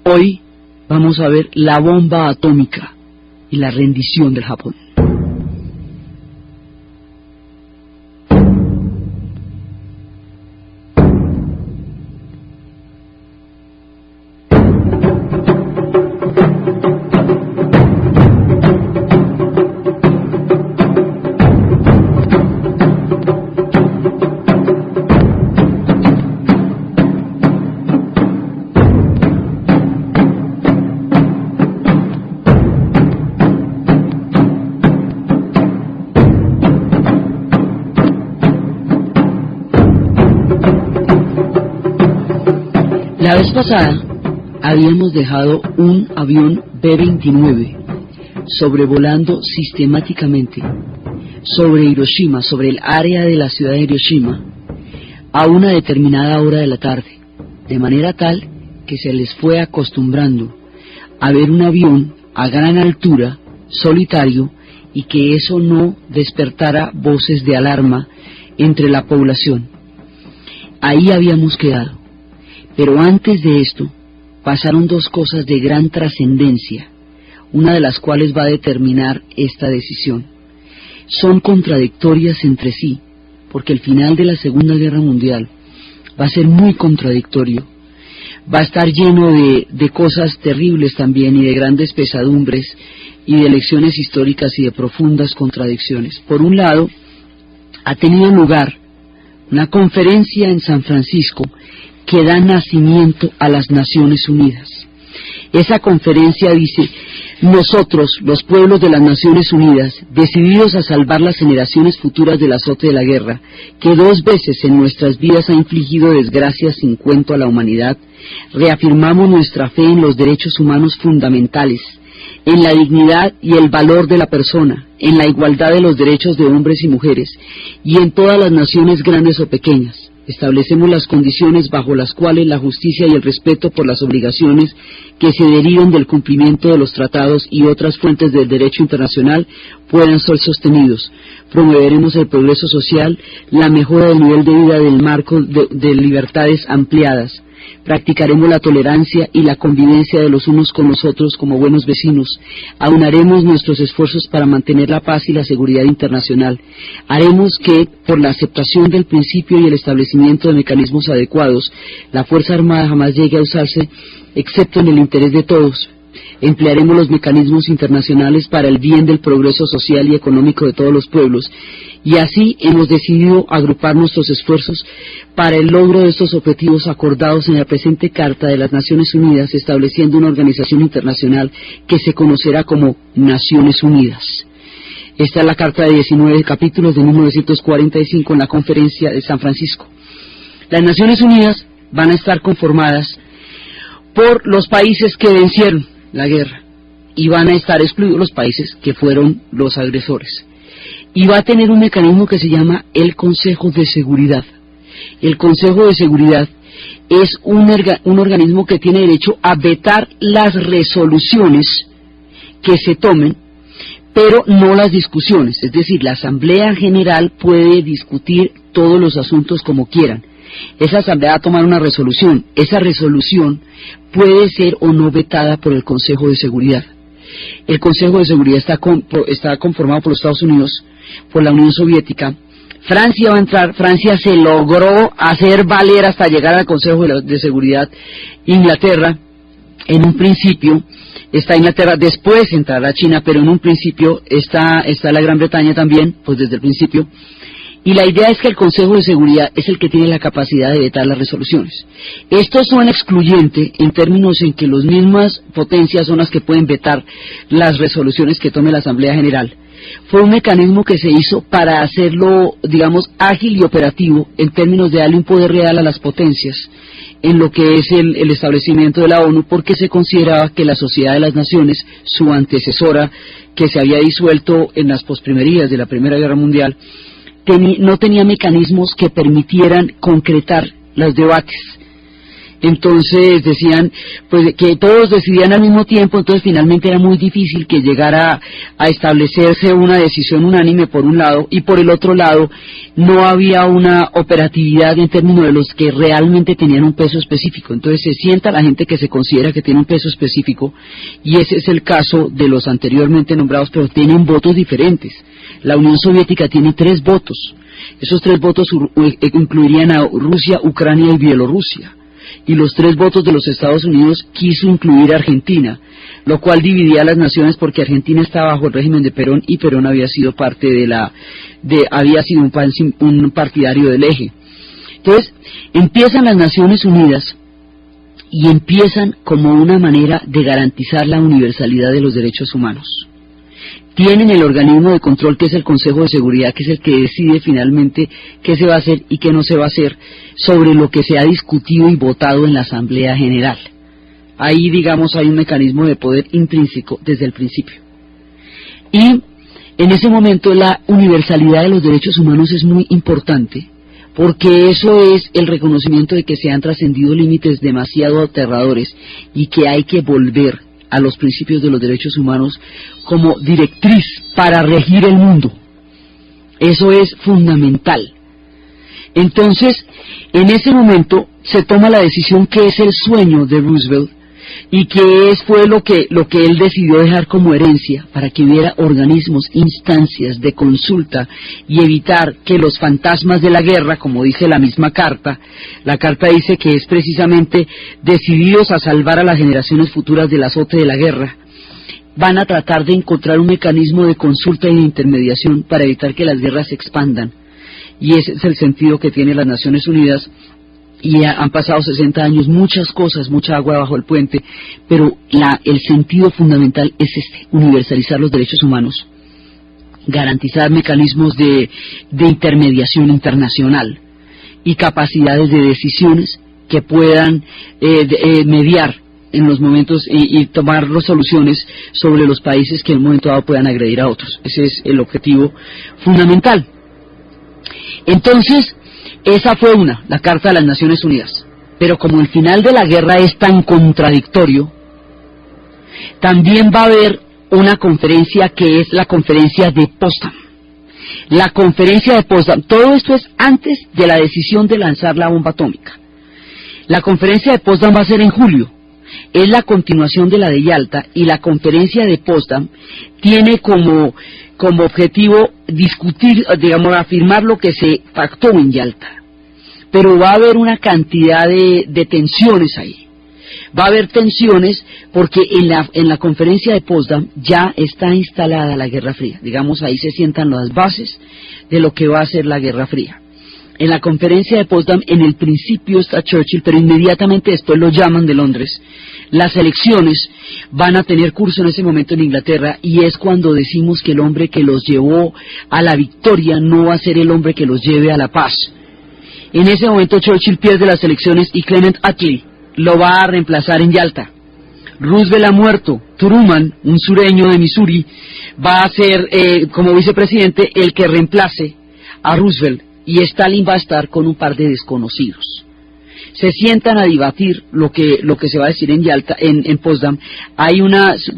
Hoy vamos a ver la bomba atómica y la rendición del Japón. La vez pasada habíamos dejado un avión B-29 sobrevolando sistemáticamente sobre Hiroshima, sobre el área de la ciudad de Hiroshima, a una determinada hora de la tarde, de manera tal que se les fue acostumbrando a ver un avión a gran altura, solitario, y que eso no despertara voces de alarma entre la población. Ahí habíamos quedado. Pero antes de esto, pasaron dos cosas de gran trascendencia, una de las cuales va a determinar esta decisión. Son contradictorias entre sí, porque el final de la Segunda Guerra Mundial va a ser muy contradictorio. Va a estar lleno de cosas terribles también, y de grandes pesadumbres, y de lecciones históricas y de profundas contradicciones. Por un lado, ha tenido lugar una conferencia en San Francisco que da nacimiento a las Naciones Unidas. Esa conferencia dice: nosotros, los pueblos de las Naciones Unidas, decididos a salvar las generaciones futuras del azote de la guerra, que 2 veces en nuestras vidas ha infligido desgracias sin cuento a la humanidad, reafirmamos nuestra fe en los derechos humanos fundamentales, en la dignidad y el valor de la persona, en la igualdad de los derechos de hombres y mujeres, y en todas las naciones grandes o pequeñas. Establecemos las condiciones bajo las cuales la justicia y el respeto por las obligaciones que se derivan del cumplimiento de los tratados y otras fuentes del derecho internacional puedan ser sostenidos. Promoveremos el progreso social, la mejora del nivel de vida del marco de libertades ampliadas. Practicaremos la tolerancia y la convivencia de los unos con los otros como buenos vecinos. Aunaremos nuestros esfuerzos para mantener la paz y la seguridad internacional. Haremos que, por la aceptación del principio y el establecimiento de mecanismos adecuados, la Fuerza Armada jamás llegue a usarse excepto en el interés de todos. Emplearemos los mecanismos internacionales para el bien del progreso social y económico de todos los pueblos, y así hemos decidido agrupar nuestros esfuerzos para el logro de estos objetivos acordados en la presente Carta de las Naciones Unidas, estableciendo una organización internacional que se conocerá como Naciones Unidas. Esta es la Carta de 19 capítulos de 1945 en la Conferencia de San Francisco. Las Naciones Unidas van a estar conformadas por los países que vencieron la guerra, y van a estar excluidos los países que fueron los agresores. Y va a tener un mecanismo que se llama el Consejo de Seguridad. El Consejo de Seguridad es un organismo que tiene derecho a vetar las resoluciones que se tomen, pero no las discusiones. Es decir, la Asamblea General puede discutir todos los asuntos como quieran. Esa Asamblea va a tomar una resolución. Esa resolución puede ser o no vetada por el Consejo de Seguridad. El Consejo de Seguridad está conformado por los Estados Unidos, por la Unión Soviética. Francia va a entrar. Francia se logró hacer valer hasta llegar al Consejo de Seguridad. Inglaterra, en un principio, está Inglaterra, después entrará China, pero en un principio está la Gran Bretaña también, pues desde el principio. Y la idea es que el Consejo de Seguridad es el que tiene la capacidad de vetar las resoluciones. Esto suena excluyente en términos en que las mismas potencias son las que pueden vetar las resoluciones que tome la Asamblea General. Fue un mecanismo que se hizo para hacerlo, digamos, ágil y operativo en términos de darle un poder real a las potencias en lo que es el establecimiento de la ONU, porque se consideraba que la Sociedad de las Naciones, su antecesora, que se había disuelto en las posprimerías de la Primera Guerra Mundial, no tenía mecanismos que permitieran concretar los debates. Entonces decían pues que todos decidían al mismo tiempo, entonces finalmente era muy difícil que llegara a establecerse una decisión unánime por un lado, y por el otro lado no había una operatividad en términos de los que realmente tenían un peso específico. Entonces se sienta la gente que se considera que tiene un peso específico, y ese es el caso de los anteriormente nombrados, pero tienen votos diferentes. La Unión Soviética tiene 3 votos. Esos 3 votos incluirían a Rusia, Ucrania y Bielorrusia. Y los 3 votos de los Estados Unidos quiso incluir a Argentina, lo cual dividía a las naciones porque Argentina estaba bajo el régimen de Perón y Perón había sido parte había sido un partidario del eje. Entonces, empiezan las Naciones Unidas y empiezan como una manera de garantizar la universalidad de los derechos humanos. Tienen el organismo de control que es el Consejo de Seguridad, que es el que decide finalmente qué se va a hacer y qué no se va a hacer sobre lo que se ha discutido y votado en la Asamblea General. Ahí, digamos, hay un mecanismo de poder intrínseco desde el principio. Y en ese momento la universalidad de los derechos humanos es muy importante, porque eso es el reconocimiento de que se han trascendido límites demasiado aterradores y que hay que volver a los principios de los derechos humanos como directriz para regir el mundo. Eso es fundamental. Entonces, en ese momento se toma la decisión que es el sueño de Roosevelt y que fue lo que él decidió dejar como herencia para que hubiera organismos, instancias de consulta y evitar que los fantasmas de la guerra, como dice la misma carta, la carta dice que es precisamente decididos a salvar a las generaciones futuras del azote de la guerra, van a tratar de encontrar un mecanismo de consulta y de intermediación para evitar que las guerras se expandan. Y ese es el sentido que tiene las Naciones Unidas. Y han pasado 60 años, muchas cosas, mucha agua bajo el puente, pero el sentido fundamental es universalizar los derechos humanos, garantizar mecanismos de intermediación internacional y capacidades de decisiones que puedan mediar en los momentos y tomar resoluciones sobre los países que en un momento dado puedan agredir a otros. Ese es el objetivo fundamental. Entonces, esa fue la Carta de las Naciones Unidas. Pero como el final de la guerra es tan contradictorio, también va a haber una conferencia que es la conferencia de Potsdam. La conferencia de Potsdam, todo esto es antes de la decisión de lanzar la bomba atómica. La conferencia de Potsdam va a ser en julio, es la continuación de la de Yalta, y la conferencia de Potsdam tiene como objetivo discutir, digamos, afirmar lo que se pactó en Yalta. Pero va a haber una cantidad de tensiones ahí. Va a haber tensiones porque en la conferencia de Potsdam ya está instalada la Guerra Fría. Digamos, ahí se sientan las bases de lo que va a ser la Guerra Fría. En la conferencia de Potsdam, en el principio está Churchill, pero inmediatamente después lo llaman de Londres. Las elecciones van a tener curso en ese momento en Inglaterra, y es cuando decimos que el hombre que los llevó a la victoria no va a ser el hombre que los lleve a la paz. En ese momento Churchill pierde las elecciones y Clement Attlee lo va a reemplazar en Yalta. Roosevelt ha muerto. Truman, un sureño de Missouri, va a ser como vicepresidente el que reemplace a Roosevelt, y Stalin va a estar con un par de desconocidos. Se sientan a debatir lo que se va a decir en Yalta, en Potsdam. Hay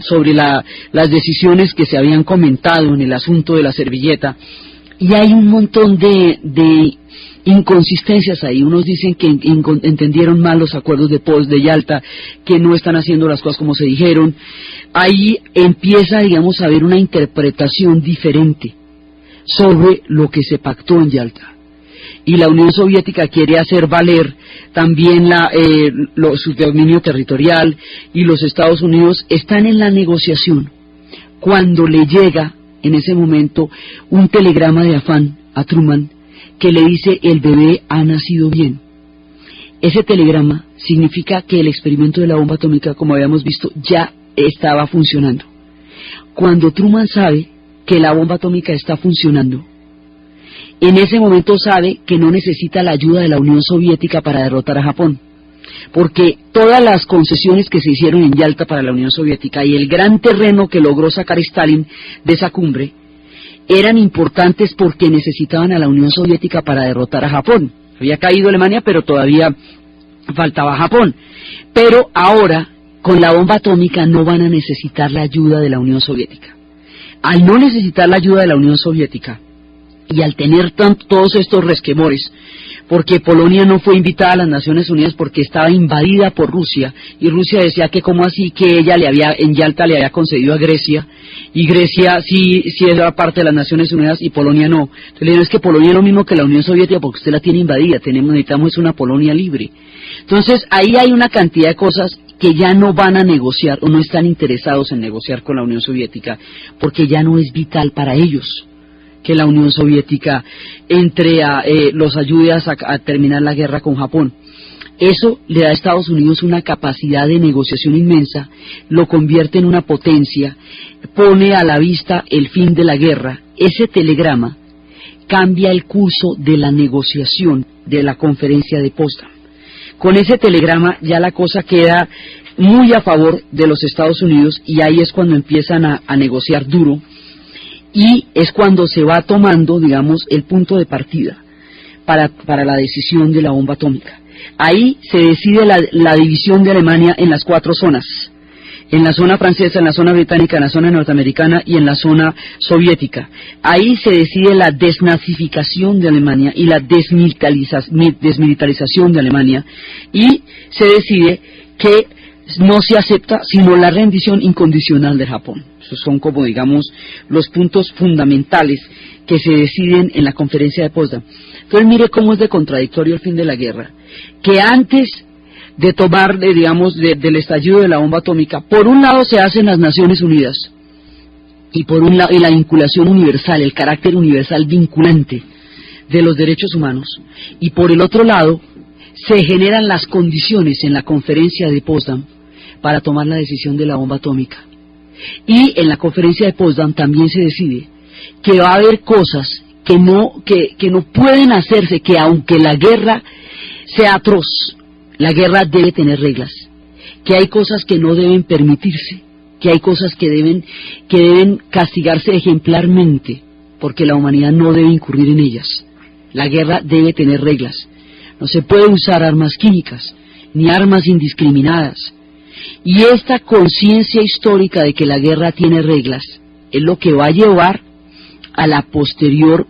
sobre las decisiones que se habían comentado en el asunto de la servilleta, y hay un montón de inconsistencias ahí. Unos dicen que entendieron mal los acuerdos de Yalta, que no están haciendo las cosas como se dijeron. Ahí empieza, digamos, a haber una interpretación diferente sobre lo que se pactó en Yalta. Y la Unión Soviética quiere hacer valer también su dominio territorial, y los Estados Unidos están en la negociación cuando le llega en ese momento un telegrama de afán a Truman que le dice: el bebé ha nacido bien. Ese telegrama significa que el experimento de la bomba atómica, como habíamos visto, ya estaba funcionando. Cuando Truman sabe que la bomba atómica está funcionando, en ese momento sabe que no necesita la ayuda de la Unión Soviética para derrotar a Japón, porque todas las concesiones que se hicieron en Yalta para la Unión Soviética y el gran terreno que logró sacar Stalin de esa cumbre eran importantes porque necesitaban a la Unión Soviética para derrotar a Japón. Había caído Alemania, pero todavía faltaba Japón. Pero ahora, con la bomba atómica, no van a necesitar la ayuda de la Unión Soviética. Al no necesitar la ayuda de la Unión Soviética, y al tener todos estos resquemores, porque Polonia no fue invitada a las Naciones Unidas porque estaba invadida por Rusia, y Rusia decía que cómo así que ella en Yalta le había concedido a Grecia, y Grecia sí era parte de las Naciones Unidas y Polonia no. Entonces le dijeron, es que Polonia es lo mismo que la Unión Soviética porque usted la tiene invadida, necesitamos una Polonia libre. Entonces ahí hay una cantidad de cosas que ya no van a negociar o no están interesados en negociar con la Unión Soviética porque ya no es vital para ellos que la Unión Soviética los ayude a terminar la guerra con Japón. Eso le da a Estados Unidos una capacidad de negociación inmensa, lo convierte en una potencia, pone a la vista el fin de la guerra. Ese telegrama cambia el curso de la negociación de la conferencia de Potsdam. Con ese telegrama ya la cosa queda muy a favor de los Estados Unidos y ahí es cuando empiezan a negociar duro. Y es cuando se va tomando, digamos, el punto de partida para la decisión de la bomba atómica. Ahí se decide la división de Alemania en las 4 zonas. En la zona francesa, en la zona británica, en la zona norteamericana y en la zona soviética. Ahí se decide la desnazificación de Alemania y la desmilitarización de Alemania. Y se decide que no se acepta sino la rendición incondicional de Japón. Esos son como digamos los puntos fundamentales que se deciden en la conferencia de Potsdam. Entonces mire cómo es de contradictorio el fin de la guerra, que antes de tomar del estallido de la bomba atómica, por un lado se hacen las Naciones Unidas y por un lado y la vinculación universal, el carácter universal vinculante de los derechos humanos, y por el otro lado se generan las condiciones en la conferencia de Potsdam para tomar la decisión de la bomba atómica. Y en la conferencia de Potsdam también se decide que va a haber cosas que no pueden hacerse, que aunque la guerra sea atroz, la guerra debe tener reglas, que hay cosas que no deben permitirse, que hay cosas que deben castigarse ejemplarmente, porque la humanidad no debe incurrir en ellas. La guerra debe tener reglas. No se puede usar armas químicas, ni armas indiscriminadas. Y esta conciencia histórica de que la guerra tiene reglas es lo que va a llevar al posterior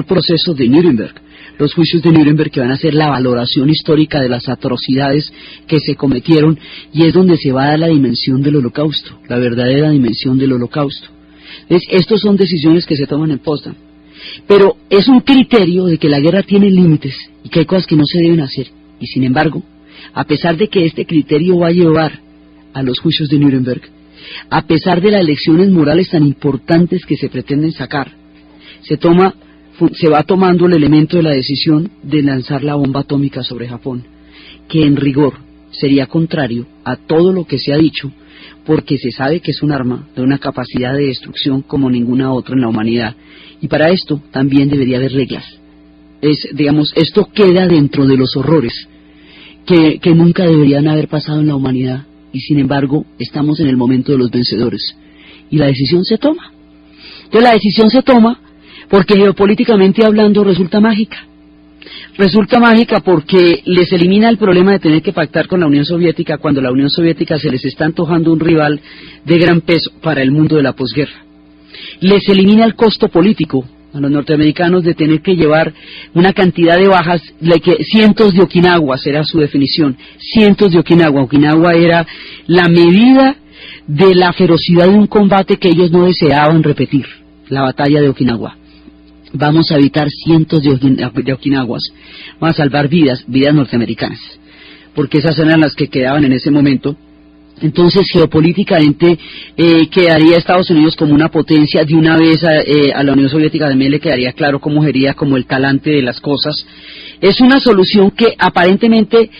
proceso de Nuremberg, los juicios de Nuremberg, que van a ser la valoración histórica de las atrocidades que se cometieron, y es donde se va a dar la dimensión del Holocausto, la verdadera dimensión del Holocausto. Entonces, estos son decisiones que se toman en Potsdam, pero es un criterio de que la guerra tiene límites y que hay cosas que no se deben hacer, y sin embargo, a pesar de que este criterio va a llevar a los juicios de Nuremberg, a pesar de las lecciones morales tan importantes que se pretenden sacar, se va tomando el elemento de la decisión de lanzar la bomba atómica sobre Japón, que en rigor sería contrario a todo lo que se ha dicho, porque se sabe que es un arma de una capacidad de destrucción como ninguna otra en la humanidad, y para esto también debería haber reglas. Esto queda dentro de los horrores que nunca deberían haber pasado en la humanidad, y sin embargo estamos en el momento de los vencedores, y la decisión se toma. Entonces la decisión se toma porque geopolíticamente hablando resulta mágica. Resulta mágica porque les elimina el problema de tener que pactar con la Unión Soviética cuando la Unión Soviética se les está antojando un rival de gran peso para el mundo de la posguerra. Les elimina el costo político a los norteamericanos de tener que llevar una cantidad de bajas, cientos de Okinawas era su definición, cientos de Okinawa. Okinawa era la medida de la ferocidad de un combate que ellos no deseaban repetir, la batalla de Okinawa. Vamos a evitar cientos de Okinawas, vamos a salvar vidas norteamericanas, porque esas eran las que quedaban en ese momento. Entonces geopolíticamente quedaría Estados Unidos como una potencia, de una vez a la Unión Soviética también le quedaría claro cómo sería como el talante de las cosas. Es una solución que aparentemente,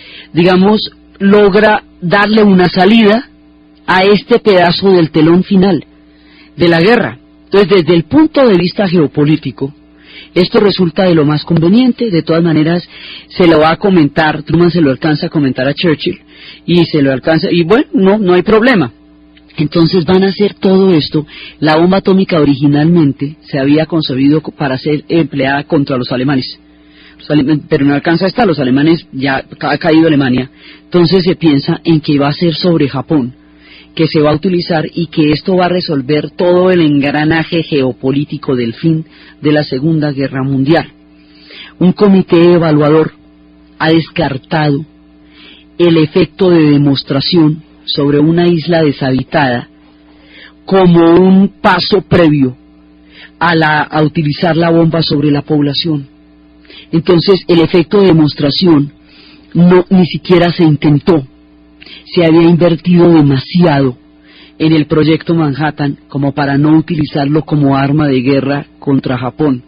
logra darle una salida a este pedazo del telón final de la guerra. Entonces, desde el punto de vista geopolítico, esto resulta de lo más conveniente. De todas maneras, se lo va a comentar, Truman se lo alcanza a comentar a Churchill, y se lo alcanza, y bueno, no hay problema. Entonces van a hacer todo esto. La bomba atómica originalmente se había concebido para ser empleada contra los alemanes. pero no alcanza a estar, los alemanes, ya ha caído Alemania, entonces se piensa en que va a ser sobre Japón, que se va a utilizar y que esto va a resolver todo el engranaje geopolítico del fin de la Segunda Guerra Mundial. Un comité evaluador ha descartado el efecto de demostración sobre una isla deshabitada como un paso previo a utilizar la bomba sobre la población. Entonces el efecto de demostración ni siquiera se intentó. Se había invertido demasiado en el proyecto Manhattan como para no utilizarlo como arma de guerra contra Japón.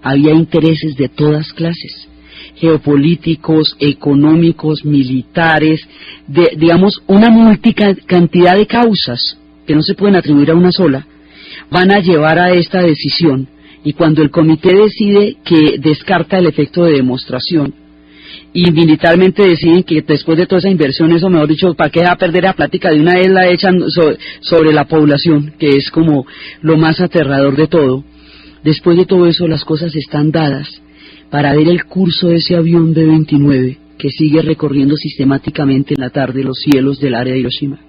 Había intereses de todas clases, geopolíticos, económicos, militares, digamos, una multicantidad de causas que no se pueden atribuir a una sola, van a llevar a esta decisión, y cuando el comité decide que descarta el efecto de demostración, y militarmente deciden que después de toda esa inversión, eso mejor dicho, ¿para qué va a perder la plática de una vez la echan sobre la población, que es como lo más aterrador de todo? Después de todo eso, las cosas están dadas para ver el curso de ese avión B-29 que sigue recorriendo sistemáticamente en la tarde los cielos del área de Hiroshima.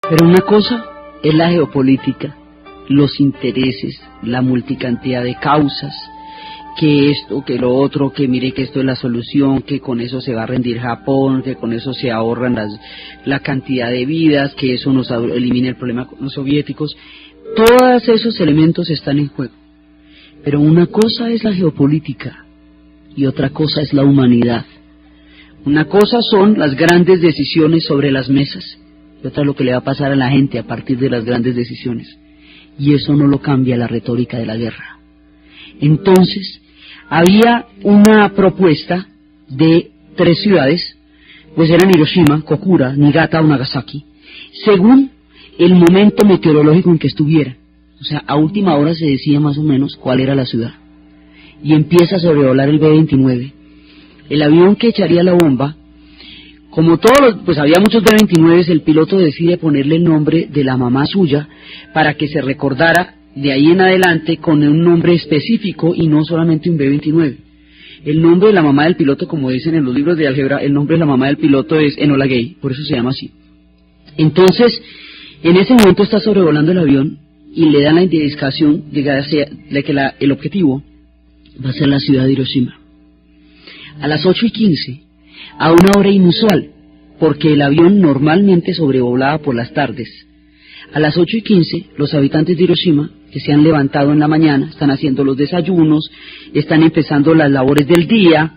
Pero una cosa es la geopolítica, los intereses, la multicantidad de causas, que esto, que lo otro, que mire que esto es la solución, que con eso se va a rendir Japón, que con eso se ahorran la cantidad de vidas, que eso nos elimina el problema con los soviéticos. Todos esos elementos están en juego. Pero una cosa es la geopolítica y otra cosa es la humanidad. Una cosa son las grandes decisiones sobre las mesas, y otra lo que le va a pasar a la gente a partir de las grandes decisiones. Y eso no lo cambia la retórica de la guerra. Entonces, había una propuesta de 3 ciudades, pues eran Hiroshima, Kokura, Niigata o Nagasaki, según el momento meteorológico en que estuviera. O sea, a última hora se decía más o menos cuál era la ciudad. Y empieza a sobrevolar el B-29. El avión que echaría la bomba, como todos, pues había muchos B-29, el piloto decide ponerle el nombre de la mamá suya para que se recordara de ahí en adelante con un nombre específico y no solamente un B-29. El nombre de la mamá del piloto, como dicen en los libros de álgebra, el nombre de la mamá del piloto es Enola Gay, por eso se llama así. Entonces, en ese momento está sobrevolando el avión y le dan la indicación de que el objetivo va a ser la ciudad de Hiroshima. A las 8:15, a una hora inusual, porque el avión normalmente sobrevolaba por las tardes. A las 8:15, los habitantes de Hiroshima, que se han levantado en la mañana, están haciendo los desayunos, están empezando las labores del día,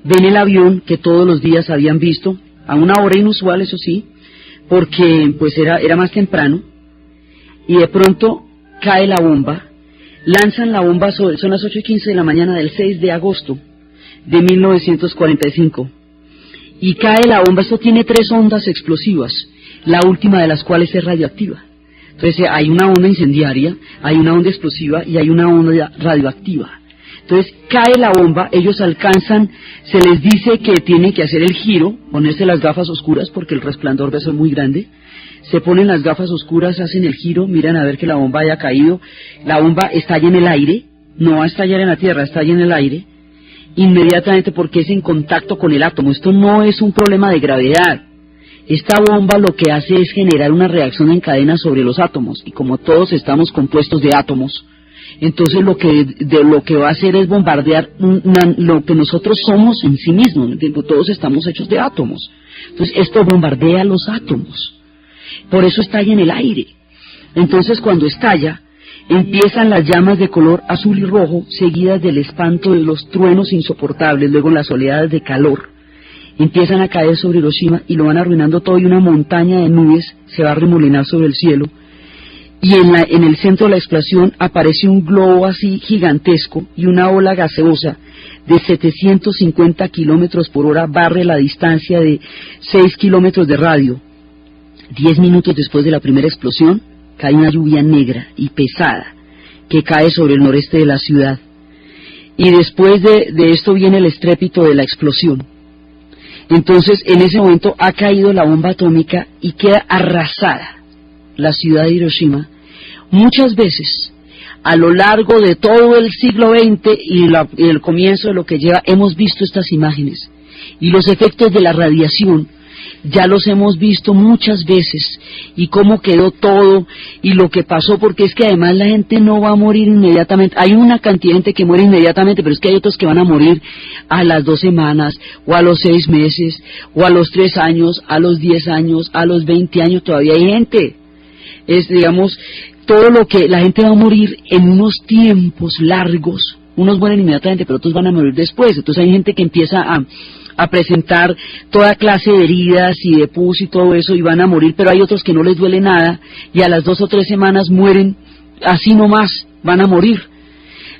ven el avión que todos los días habían visto, a una hora inusual, eso sí, porque pues era más temprano, y de pronto cae la bomba, lanzan la bomba, son las 8:15 de la mañana del 6 de agosto de 1945, y cae la bomba. Esto tiene 3 ondas explosivas, la última de las cuales es radioactiva. Entonces hay una onda incendiaria, hay una onda explosiva y hay una onda radioactiva. Entonces cae la bomba, ellos alcanzan, se les dice que tienen que hacer el giro, ponerse las gafas oscuras porque el resplandor va a ser muy grande, se ponen las gafas oscuras, hacen el giro, miran a ver que la bomba haya caído, la bomba estalla en el aire, no va a estallar en la tierra, estalla en el aire, inmediatamente porque es en contacto con el átomo. Esto no es un problema de gravedad. Esta bomba lo que hace es generar una reacción en cadena sobre los átomos, y como todos estamos compuestos de átomos, Entonces lo que va a hacer es bombardear lo que nosotros somos en sí mismos, todos estamos hechos de átomos. Entonces esto bombardea los átomos, por eso estalla en el aire. Entonces cuando estalla, empiezan las llamas de color azul y rojo, seguidas del espanto de los truenos insoportables, luego las oleadas de calor empiezan a caer sobre Hiroshima y lo van arruinando todo, y una montaña de nubes se va a remolinar sobre el cielo. Y en el centro de la explosión aparece un globo así gigantesco, y una ola gaseosa de 750 kilómetros por hora barre la distancia de 6 kilómetros de radio. 10 minutos después de la primera explosión, cae una lluvia negra y pesada que cae sobre el noreste de la ciudad. Y después de esto viene el estrépito de la explosión. Entonces, en ese momento ha caído la bomba atómica y queda arrasada la ciudad de Hiroshima. Muchas veces, a lo largo de todo el siglo XX y el comienzo de lo que lleva, hemos visto estas imágenes. Y los efectos de la radiación ya los hemos visto muchas veces, y cómo quedó todo, y lo que pasó, porque es que además la gente no va a morir inmediatamente. Hay una cantidad de gente que muere inmediatamente, pero es que hay otros que van a morir a las 2 semanas, o a los 6 meses, o a los 3 años, a los 10 años, a los 20 años, todavía hay gente. Es, digamos, todo lo que la gente va a morir en unos tiempos largos. Unos mueren inmediatamente, pero otros van a morir después. Entonces hay gente que empieza a presentar toda clase de heridas y de pus y todo eso, y van a morir, pero hay otros que no les duele nada, y a las 2 o 3 semanas mueren así nomás, van a morir.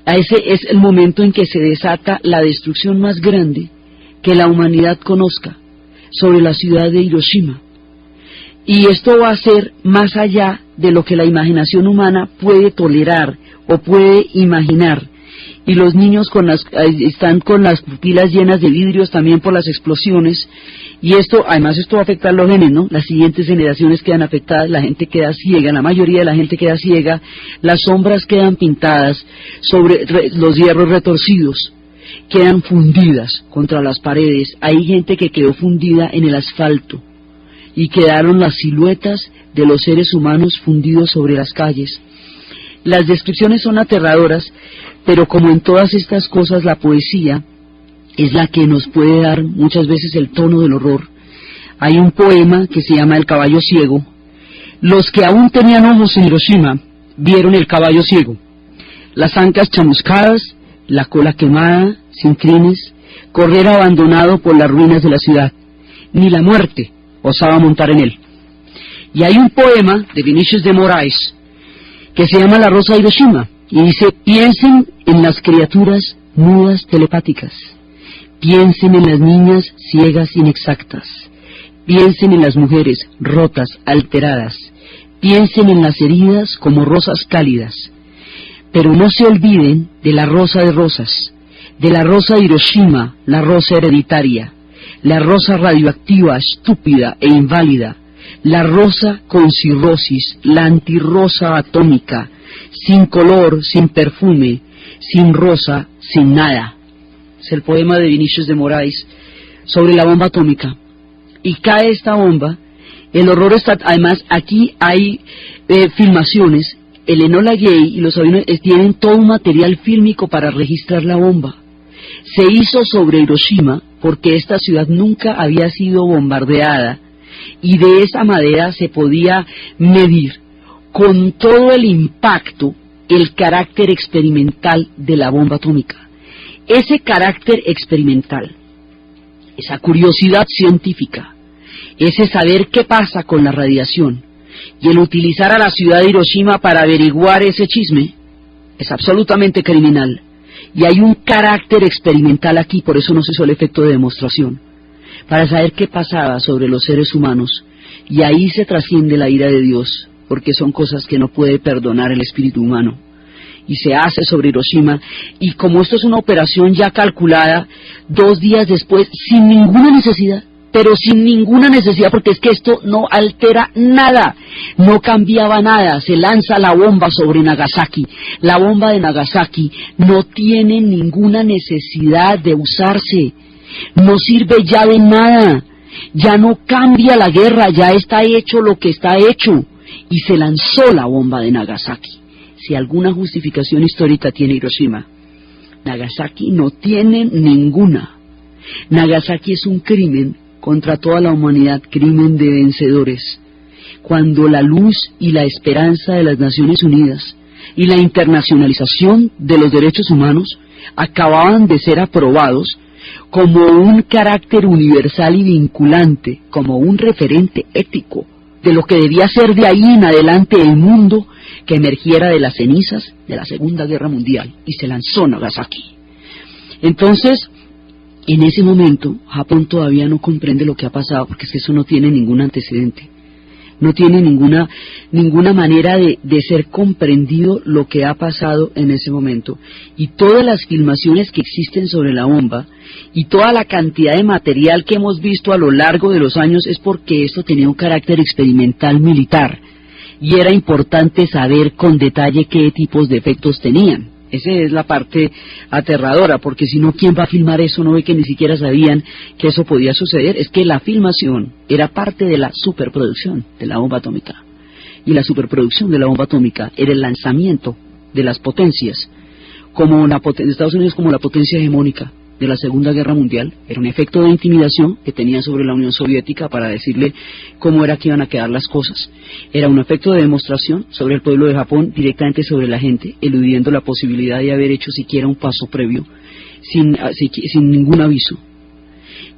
Ese es el momento en que se desata la destrucción más grande que la humanidad conozca sobre la ciudad de Hiroshima. Y esto va a ser más allá de lo que la imaginación humana puede tolerar o puede imaginar. Y los niños están con las pupilas llenas de vidrios también por las explosiones, y además esto va a afectar a los genes, ¿no? Las siguientes generaciones quedan afectadas, la gente queda ciega, la mayoría de la gente queda ciega, las sombras quedan pintadas sobre los hierros retorcidos, quedan fundidas contra las paredes. Hay gente que quedó fundida en el asfalto, y quedaron las siluetas de los seres humanos fundidos sobre las calles. Las descripciones son aterradoras, pero como en todas estas cosas, la poesía es la que nos puede dar muchas veces el tono del horror. Hay un poema que se llama El caballo ciego. Los que aún tenían ojos en Hiroshima vieron el caballo ciego, las ancas chamuscadas, la cola quemada, sin crines, correr abandonado por las ruinas de la ciudad. Ni la muerte osaba montar en él. Y hay un poema de Vinícius de Moraes que se llama La rosa de Hiroshima, y dice: piensen en las criaturas mudas telepáticas, piensen en las niñas ciegas inexactas, piensen en las mujeres rotas, alteradas, piensen en las heridas como rosas cálidas, pero no se olviden de la rosa de rosas, de la rosa de Hiroshima, la rosa hereditaria, la rosa radioactiva, estúpida e inválida, la rosa con cirrosis, la antirrosa atómica, sin color, sin perfume, sin rosa, sin nada. Es el poema de Vinícius de Moraes sobre la bomba atómica. Y cae esta bomba, el horror está, además aquí hay filmaciones, el Enola Gay y los aviones tienen todo un material fílmico para registrar la bomba. Se hizo sobre Hiroshima porque esta ciudad nunca había sido bombardeada, y de esa manera se podía medir con todo el impacto el carácter experimental de la bomba atómica. Ese carácter experimental, esa curiosidad científica, ese saber qué pasa con la radiación y el utilizar a la ciudad de Hiroshima para averiguar ese chisme, es absolutamente criminal. Y hay un carácter experimental aquí, por eso no se hizo el efecto de demostración, para saber qué pasaba sobre los seres humanos, y ahí se trasciende la ira de Dios, porque son cosas que no puede perdonar el espíritu humano, y se hace sobre Hiroshima. Y como esto es una operación ya calculada, 2 días después, sin ninguna necesidad, pero sin ninguna necesidad, porque es que esto no altera nada, no cambiaba nada, se lanza la bomba sobre Nagasaki. La bomba de Nagasaki no tiene ninguna necesidad de usarse, no sirve ya de nada, ya no cambia la guerra, ya está hecho lo que está hecho, y se lanzó la bomba de Nagasaki, si alguna justificación histórica tiene Hiroshima, Nagasaki no tiene ninguna. Nagasaki es un crimen contra toda la humanidad, crimen de vencedores. Cuando la luz y la esperanza de las Naciones Unidas y la internacionalización de los derechos humanos acababan de ser aprobados como un carácter universal y vinculante, como un referente ético de lo que debía ser de ahí en adelante el mundo que emergiera de las cenizas de la Segunda Guerra Mundial, y se lanzó Nagasaki. Entonces, en ese momento, Japón todavía no comprende lo que ha pasado, porque es que eso no tiene ningún antecedente. No tiene ninguna manera de ser comprendido lo que ha pasado en ese momento. Y todas las filmaciones que existen sobre la bomba y toda la cantidad de material que hemos visto a lo largo de los años es porque esto tenía un carácter experimental militar y era importante saber con detalle qué tipos de efectos tenían. Esa es la parte aterradora, porque si no, ¿quién va a filmar eso? No ve que ni siquiera sabían que eso podía suceder. Es que la filmación era parte de la superproducción de la bomba atómica. Y la superproducción de la bomba atómica era el lanzamiento de las potencias, como Estados Unidos como la potencia hegemónica de la Segunda Guerra Mundial. Era un efecto de intimidación que tenían sobre la Unión Soviética para decirle cómo era que iban a quedar las cosas. Era un efecto de demostración sobre el pueblo de Japón, directamente sobre la gente, eludiendo la posibilidad de haber hecho siquiera un paso previo, sin ningún aviso.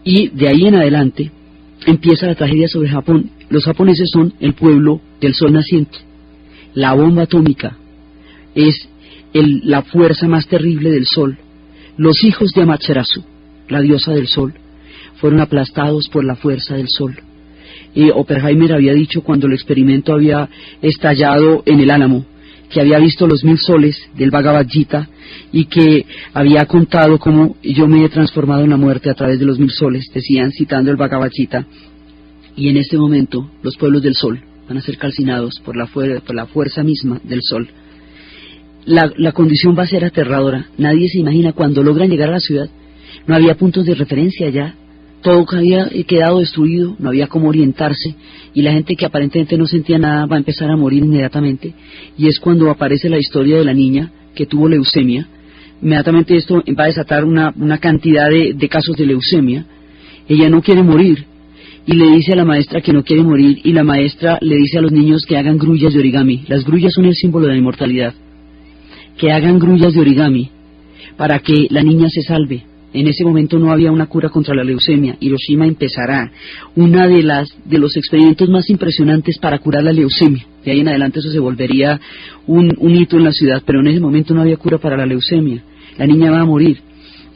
Y de ahí en adelante empieza la tragedia sobre Japón. Los japoneses son el pueblo del sol naciente. La bomba atómica es la fuerza más terrible del sol. Los hijos de Amaterasu, la diosa del sol, fueron aplastados por la fuerza del sol. Oppenheimer había dicho cuando el experimento había estallado en el Álamo, que había visto los 1000 soles del Bhagavad Gita y que había contado cómo yo me he transformado en la muerte a través de los 1000 soles, decían citando el Bhagavad Gita. Y en este momento los pueblos del sol van a ser calcinados por la fuerza misma del sol. La condición va a ser aterradora. Nadie se imagina cuando logran llegar a la ciudad. No había puntos de referencia ya. Todo había quedado destruido, no había cómo orientarse. Y la gente que aparentemente no sentía nada va a empezar a morir inmediatamente. Y es cuando aparece la historia de la niña que tuvo leucemia. Inmediatamente esto va a desatar una cantidad de casos de leucemia. Ella no quiere morir. Y le dice a la maestra que no quiere morir. Y la maestra le dice a los niños que hagan grullas de origami. Las grullas son el símbolo de la inmortalidad. Que hagan grullas de origami para que la niña se salve. En ese momento no había una cura contra la leucemia. Hiroshima empezará una de los experimentos más impresionantes para curar la leucemia. De ahí en adelante eso se volvería un hito en la ciudad, pero en ese momento no había cura para la leucemia. La niña va a morir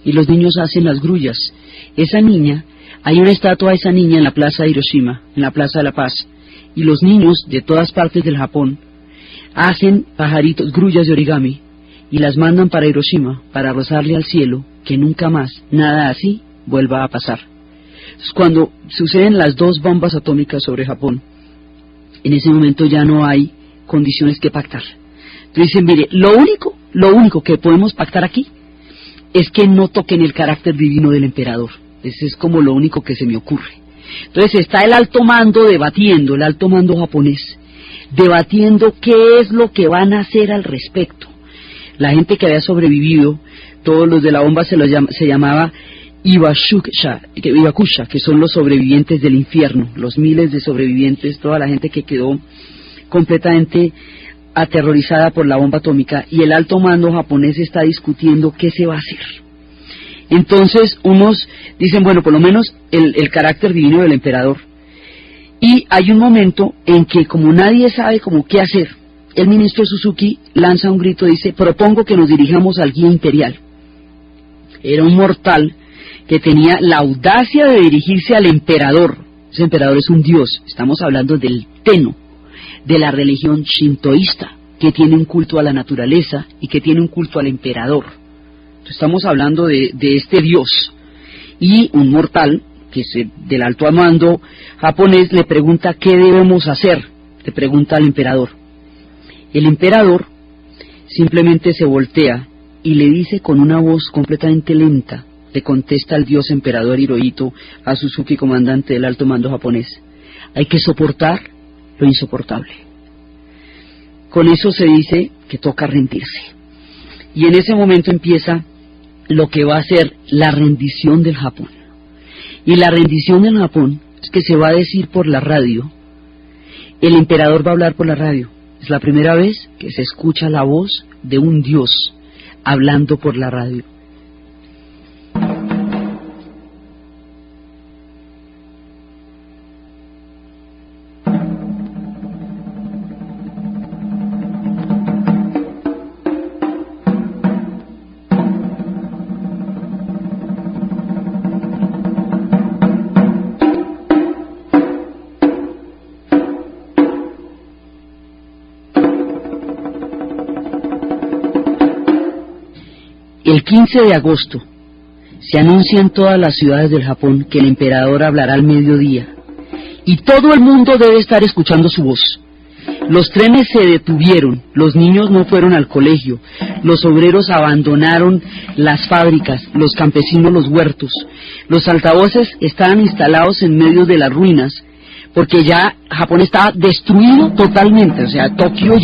y los niños hacen las grullas. Esa niña, hay una estatua de esa niña en la plaza de Hiroshima, en la Plaza de la Paz, y los niños de todas partes del Japón hacen pajaritos, grullas de origami, y las mandan para Hiroshima, para rozarle al cielo que nunca más nada así vuelva a pasar. Entonces, cuando suceden las 2 bombas atómicas sobre Japón, en ese momento ya no hay condiciones que pactar. Entonces dicen, mire, lo único que podemos pactar aquí es que no toquen el carácter divino del emperador. Ese es como lo único que se me ocurre. Entonces está el alto mando debatiendo, el alto mando japonés, debatiendo qué es lo que van a hacer al respecto. La gente que había sobrevivido, todos los de la bomba se llamaba Iwakusha, que son los sobrevivientes del infierno, los miles de sobrevivientes, toda la gente que quedó completamente aterrorizada por la bomba atómica, y el alto mando japonés está discutiendo qué se va a hacer. Entonces unos dicen, bueno, por lo menos el carácter divino del emperador. Y hay un momento en que, como nadie sabe cómo qué hacer, el ministro Suzuki lanza un grito, dice, propongo que nos dirijamos al guía imperial. Era un mortal que tenía la audacia de dirigirse al emperador. Ese emperador es un dios. Estamos hablando del Tenno, de la religión shintoísta, que tiene un culto a la naturaleza y que tiene un culto al emperador. Entonces, estamos hablando de este dios. Y un mortal, que es del alto mando japonés, le pregunta qué debemos hacer. Le pregunta al emperador. El emperador simplemente se voltea y le dice con una voz completamente lenta, le contesta al dios emperador Hirohito a Suzuki, comandante del alto mando japonés, hay que soportar lo insoportable. Con eso se dice que toca rendirse. Y en ese momento empieza lo que va a ser la rendición del Japón. Y la rendición del Japón es que se va a decir por la radio, el emperador va a hablar por la radio. Es la primera vez que se escucha la voz de un dios hablando por la radio. El 15 de agosto se anuncia en todas las ciudades del Japón que el emperador hablará al mediodía y todo el mundo debe estar escuchando su voz. Los trenes se detuvieron, los niños no fueron al colegio, los obreros abandonaron las fábricas, los campesinos los huertos, los altavoces estaban instalados en medio de las ruinas, porque ya Japón estaba destruido totalmente. O sea, en Tokio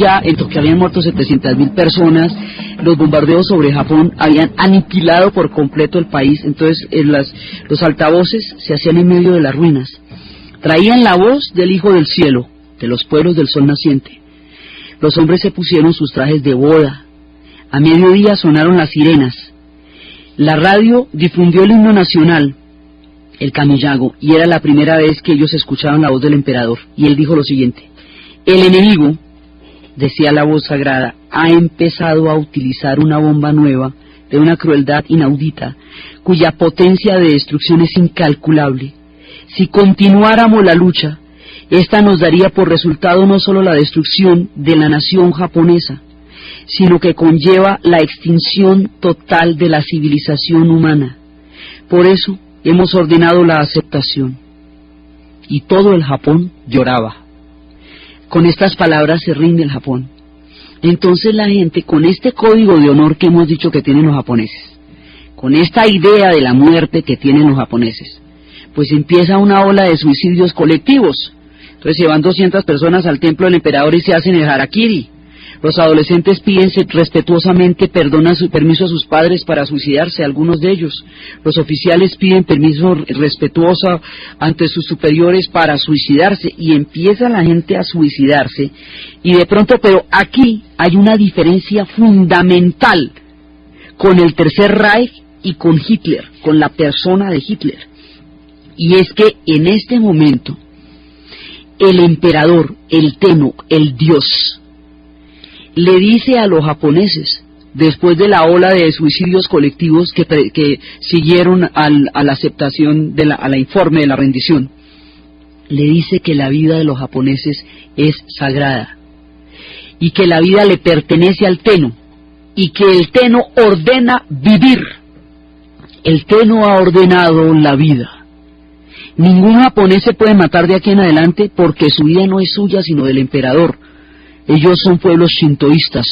habían muerto 700.000 personas, los bombardeos sobre Japón habían aniquilado por completo el país. Entonces los altavoces se hacían en medio de las ruinas, traían la voz del Hijo del Cielo, de los pueblos del sol naciente. Los hombres se pusieron sus trajes de boda, a mediodía sonaron las sirenas, la radio difundió el himno nacional, el Kamiyago, y era la primera vez que ellos escucharon la voz del emperador, y él dijo lo siguiente: el enemigo, decía la voz sagrada, ha empezado a utilizar una bomba nueva de una crueldad inaudita, cuya potencia de destrucción es incalculable. Si continuáramos la lucha, esta nos daría por resultado no solo la destrucción de la nación japonesa, sino que conlleva la extinción total de la civilización humana. Por eso, hemos ordenado la aceptación. Y todo el Japón lloraba. Con estas palabras se rinde el Japón. Entonces la gente, con este código de honor que hemos dicho que tienen los japoneses, con esta idea de la muerte que tienen los japoneses, pues empieza una ola de suicidios colectivos. Entonces se van 200 personas al templo del emperador y se hacen el harakiri. Los adolescentes piden respetuosamente permiso a sus padres para suicidarse, algunos de ellos. Los oficiales piden permiso respetuoso ante sus superiores para suicidarse, y empieza la gente a suicidarse. Y de pronto, pero aquí hay una diferencia fundamental con el Tercer Reich y con Hitler, con la persona de Hitler. Y es que en este momento, el emperador, el Tenno, el dios, le dice a los japoneses, después de la ola de suicidios colectivos que siguieron a la aceptación, a la informe de la rendición, le dice que la vida de los japoneses es sagrada, y que la vida le pertenece al Tenno, y que el Tenno ordena vivir. El Tenno ha ordenado la vida. Ningún japonés se puede matar de aquí en adelante, porque su vida no es suya, sino del emperador. Ellos son pueblos shintoístas,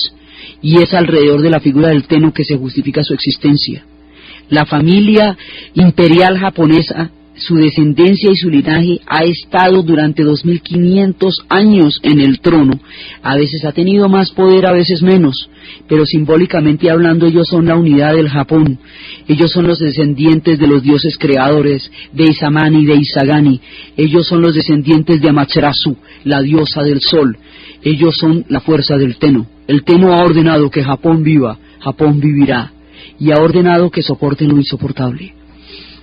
y es alrededor de la figura del Tenno que se justifica su existencia. La familia imperial japonesa, su descendencia y su linaje ha estado durante 2500 años en el trono. A veces ha tenido más poder, a veces menos, pero simbólicamente hablando, ellos son la unidad del Japón. Ellos son los descendientes de los dioses creadores, de Izamani y de Isagani. Ellos son los descendientes de Amaterasu, la diosa del sol. Ellos son la fuerza del Tenno. El Tenno ha ordenado que Japón viva, Japón vivirá, y ha ordenado que soporten lo insoportable.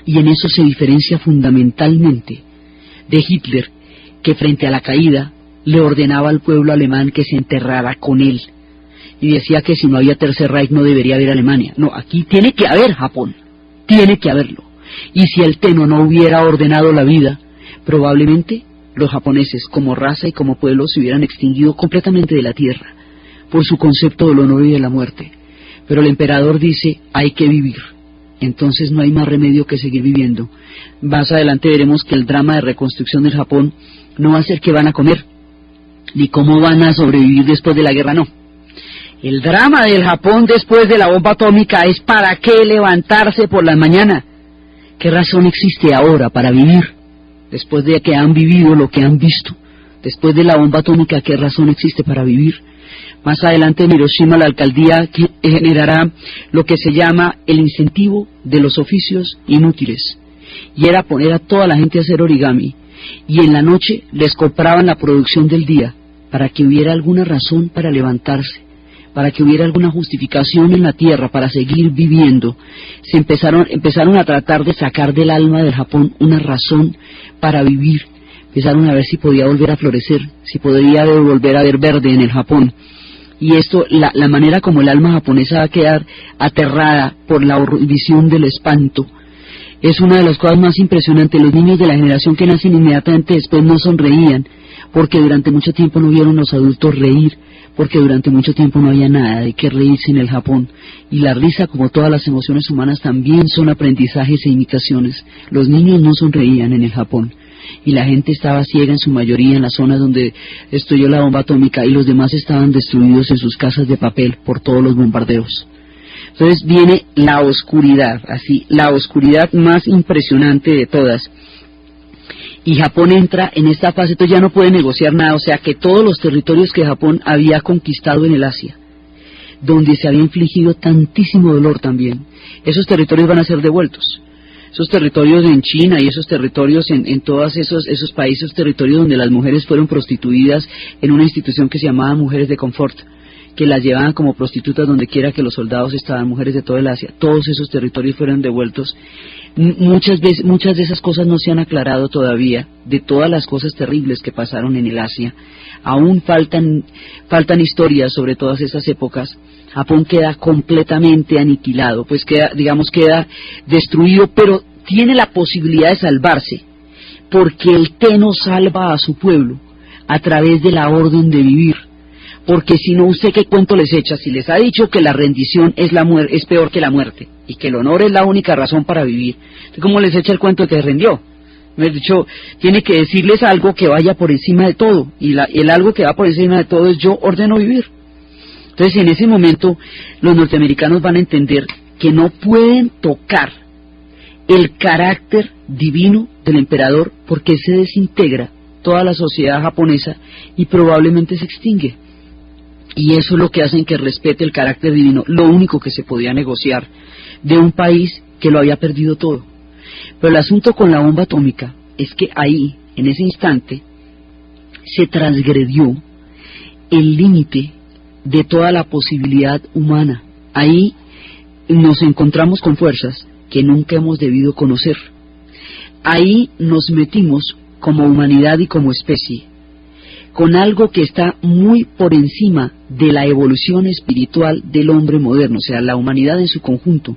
Y en eso se diferencia fundamentalmente de Hitler, que frente a la caída le ordenaba al pueblo alemán que se enterrara con él, y decía que si no había Tercer Reich no debería haber Alemania. No, aquí tiene que haber Japón, tiene que haberlo. Y si el Tenno no hubiera ordenado la vida, probablemente los japoneses como raza y como pueblo se hubieran extinguido completamente de la tierra, por su concepto del honor y de la muerte. Pero el emperador dice, hay que vivir. Entonces no hay más remedio que seguir viviendo. Más adelante veremos que el drama de reconstrucción del Japón no va a ser qué van a comer, ni cómo van a sobrevivir después de la guerra, no. El drama del Japón después de la bomba atómica es para qué levantarse por la mañana. ¿Qué razón existe ahora para vivir? Después de que han vivido lo que han visto, después de la bomba atómica, ¿qué razón existe para vivir? Más adelante en Hiroshima la alcaldía generará lo que se llama el incentivo de los oficios inútiles, y era poner a toda la gente a hacer origami, y en la noche les compraban la producción del día para que hubiera alguna razón para levantarse, para que hubiera alguna justificación en la tierra para seguir viviendo. Empezaron a tratar de sacar del alma del Japón una razón para vivir. Empezaron a ver si podía volver a florecer, si podría volver a haber verde en el Japón. Y esto, la manera como el alma japonesa va a quedar aterrada por la visión del espanto, es una de las cosas más impresionantes. Los niños de la generación que nacen inmediatamente después no sonreían, porque durante mucho tiempo no vieron los adultos reír, porque durante mucho tiempo no había nada de qué reírse en el Japón. Y la risa, como todas las emociones humanas, también son aprendizajes e imitaciones. Los niños no sonreían en el Japón, y la gente estaba ciega en su mayoría en las zonas donde estalló la bomba atómica, y los demás estaban destruidos en sus casas de papel por todos los bombardeos. Entonces viene la oscuridad, así, la oscuridad más impresionante de todas. Y Japón entra en esta fase, entonces ya no puede negociar nada, o sea que todos los territorios que Japón había conquistado en el Asia, donde se había infligido tantísimo dolor también, esos territorios van a ser devueltos. Esos territorios en China y esos territorios en todos esos países, territorios donde las mujeres fueron prostituidas en una institución que se llamaba Mujeres de Confort, que las llevaban como prostitutas donde quiera que los soldados estaban, mujeres de todo el Asia, todos esos territorios fueron devueltos. Muchas de esas cosas no se han aclarado todavía, de todas las cosas terribles que pasaron en el Asia. Aún faltan historias sobre todas esas épocas. Japón queda completamente aniquilado, pues queda destruido, pero tiene la posibilidad de salvarse, porque el Tenno salva a su pueblo a través de la orden de vivir. Porque si no, ¿usted qué cuento les echa? Si les ha dicho que la rendición es peor que la muerte, y que el honor es la única razón para vivir, ¿cómo les echa el cuento de que rindió? Me ha dicho, tiene que decirles algo que vaya por encima de todo, y el algo que va por encima de todo es: yo ordeno vivir. Entonces en ese momento los norteamericanos van a entender que no pueden tocar el carácter divino del emperador, porque se desintegra toda la sociedad japonesa y probablemente se extingue. Y eso es lo que hacen que respete el carácter divino, lo único que se podía negociar de un país que lo había perdido todo. Pero el asunto con la bomba atómica es que ahí, en ese instante, se transgredió el límite de toda la posibilidad humana. Ahí nos encontramos con fuerzas que nunca hemos debido conocer. Ahí nos metimos como humanidad y como especie con algo que está muy por encima de la evolución espiritual del hombre moderno. O sea, la humanidad en su conjunto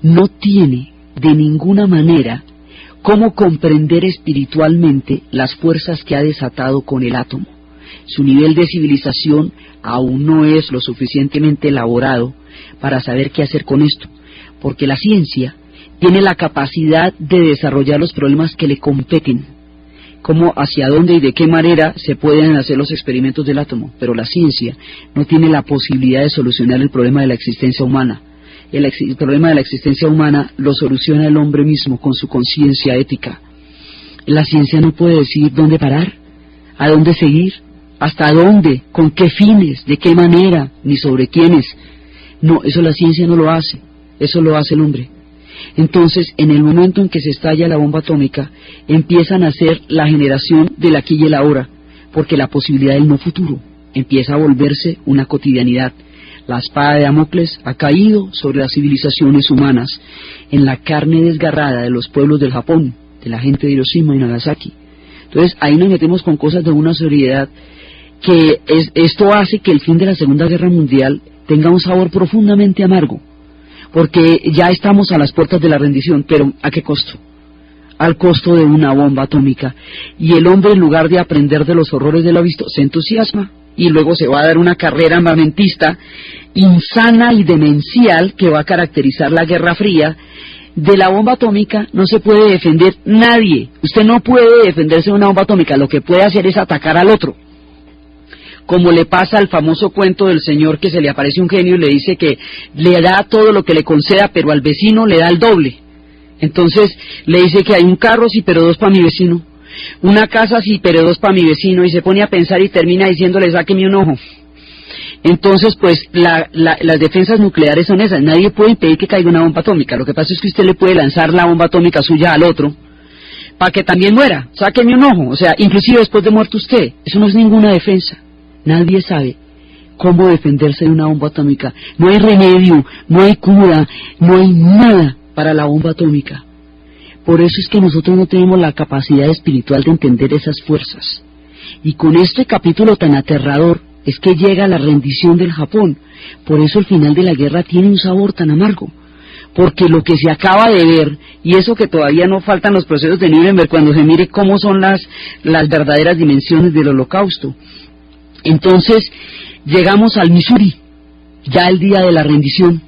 no tiene de ninguna manera cómo comprender espiritualmente las fuerzas que ha desatado con el átomo. Su nivel de civilización aún no es lo suficientemente elaborado para saber qué hacer con esto, porque la ciencia tiene la capacidad de desarrollar los problemas que le competen, cómo, hacia dónde y de qué manera se pueden hacer los experimentos del átomo, pero la ciencia no tiene la posibilidad de solucionar el problema de la existencia humana. El problema de la existencia humana lo soluciona el hombre mismo con su conciencia ética. La ciencia no puede decir dónde parar, a dónde seguir, hasta dónde, con qué fines, de qué manera, ni sobre quiénes. No, eso la ciencia no lo hace, eso lo hace el hombre. Entonces, en el momento en que se estalla la bomba atómica, empiezan a hacer la generación del aquí y el ahora, porque la posibilidad del no futuro empieza a volverse una cotidianidad. La espada de Damocles ha caído sobre las civilizaciones humanas, en la carne desgarrada de los pueblos del Japón, de la gente de Hiroshima y Nagasaki. Entonces, ahí nos metemos con cosas de una seriedad que esto hace que el fin de la Segunda Guerra Mundial tenga un sabor profundamente amargo, porque ya estamos a las puertas de la rendición, pero ¿a qué costo? Al costo de una bomba atómica. Y el hombre, en lugar de aprender de los horrores de lo visto, se entusiasma y luego se va a dar una carrera armamentista insana y demencial que va a caracterizar la Guerra Fría. De la bomba atómica no se puede defender nadie. Usted no puede defenderse de una bomba atómica, lo que puede hacer es atacar al otro. Como le pasa al famoso cuento del señor que se le aparece un genio y le dice que le da todo lo que le conceda, pero al vecino le da el doble. Entonces le dice que hay un carro, sí, pero 2 para mi vecino. Una casa, sí, pero 2 para mi vecino. Y se pone a pensar y termina diciéndole: sáqueme un ojo. Entonces, pues, las defensas nucleares son esas. Nadie puede impedir que caiga una bomba atómica. Lo que pasa es que usted le puede lanzar la bomba atómica suya al otro para que también muera. Sáqueme un ojo. O sea, inclusive después de muerto usted. Eso no es ninguna defensa. Nadie sabe cómo defenderse de una bomba atómica. No hay remedio, no hay cura, no hay nada para la bomba atómica. Por eso es que nosotros no tenemos la capacidad espiritual de entender esas fuerzas. Y con este capítulo tan aterrador es que llega la rendición del Japón. Por eso el final de la guerra tiene un sabor tan amargo. Porque lo que se acaba de ver, y eso que todavía no faltan los procesos de Nuremberg, cuando se mire cómo son las verdaderas dimensiones del holocausto. Entonces, llegamos al Missouri, ya el día de la rendición.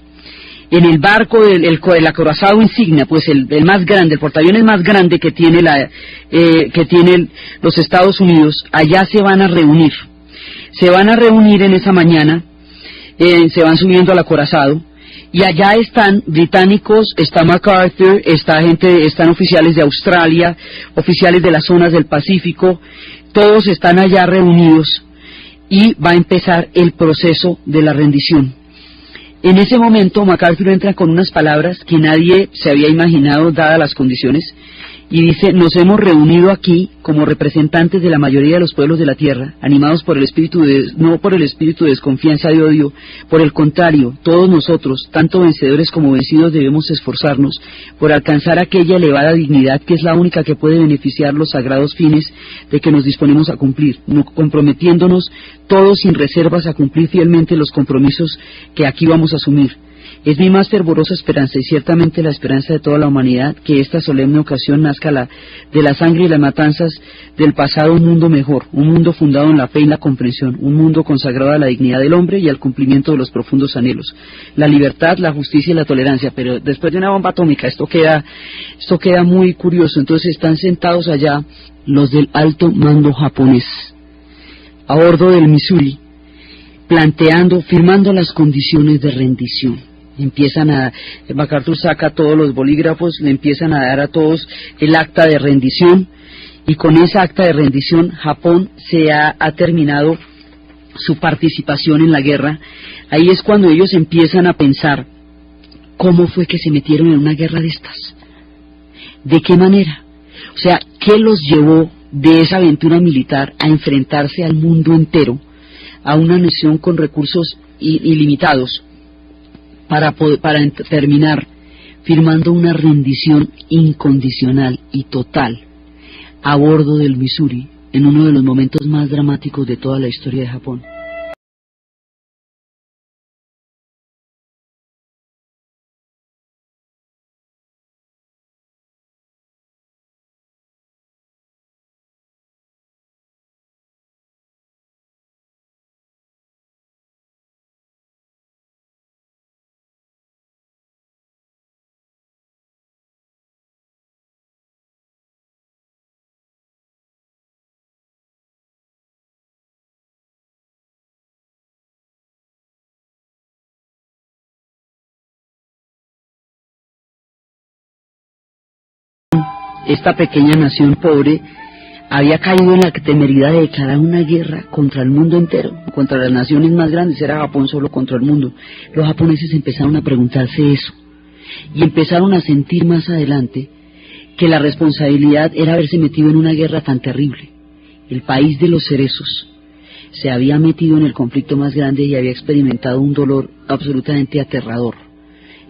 En el barco del acorazado insignia, pues el más grande, el portaaviones más grande que tiene los Estados Unidos, allá se van a reunir. Se van a reunir en esa mañana, se van subiendo al acorazado, y allá están británicos, está MacArthur, están oficiales de Australia, oficiales de las zonas del Pacífico, todos están allá reunidos, y va a empezar el proceso de la rendición. En ese momento MacArthur entra con unas palabras que nadie se había imaginado dadas las condiciones, y dice: nos hemos reunido aquí como representantes de la mayoría de los pueblos de la tierra, animados por el espíritu no por el espíritu de desconfianza y odio, por el contrario, todos nosotros, tanto vencedores como vencidos, debemos esforzarnos por alcanzar aquella elevada dignidad que es la única que puede beneficiar los sagrados fines de que nos disponemos a cumplir, comprometiéndonos todos sin reservas a cumplir fielmente los compromisos que aquí vamos a asumir. Es mi más fervorosa esperanza, y ciertamente la esperanza de toda la humanidad, que esta solemne ocasión nazca de la sangre y las matanzas del pasado un mundo mejor, un mundo fundado en la fe y la comprensión, un mundo consagrado a la dignidad del hombre y al cumplimiento de los profundos anhelos, la libertad, la justicia y la tolerancia. Pero después de una bomba atómica esto queda muy curioso. Entonces están sentados allá los del alto mando japonés, a bordo del Missouri, firmando las condiciones de rendición. MacArthur saca todos los bolígrafos, le empiezan a dar a todos el acta de rendición, y con esa acta de rendición Japón ha terminado su participación en la guerra. Ahí es cuando ellos empiezan a pensar cómo fue que se metieron en una guerra de estas, de qué manera, o sea, qué los llevó de esa aventura militar a enfrentarse al mundo entero, a una nación con recursos ilimitados, para terminar firmando una rendición incondicional y total a bordo del Missouri, en uno de los momentos más dramáticos de toda la historia de Japón. Esta pequeña nación pobre había caído en la temeridad de declarar una guerra contra el mundo entero, contra las naciones más grandes. Era Japón solo contra el mundo. Los japoneses empezaron a preguntarse eso, y empezaron a sentir más adelante que la responsabilidad era haberse metido en una guerra tan terrible. El país de los cerezos se había metido en el conflicto más grande y había experimentado un dolor absolutamente aterrador,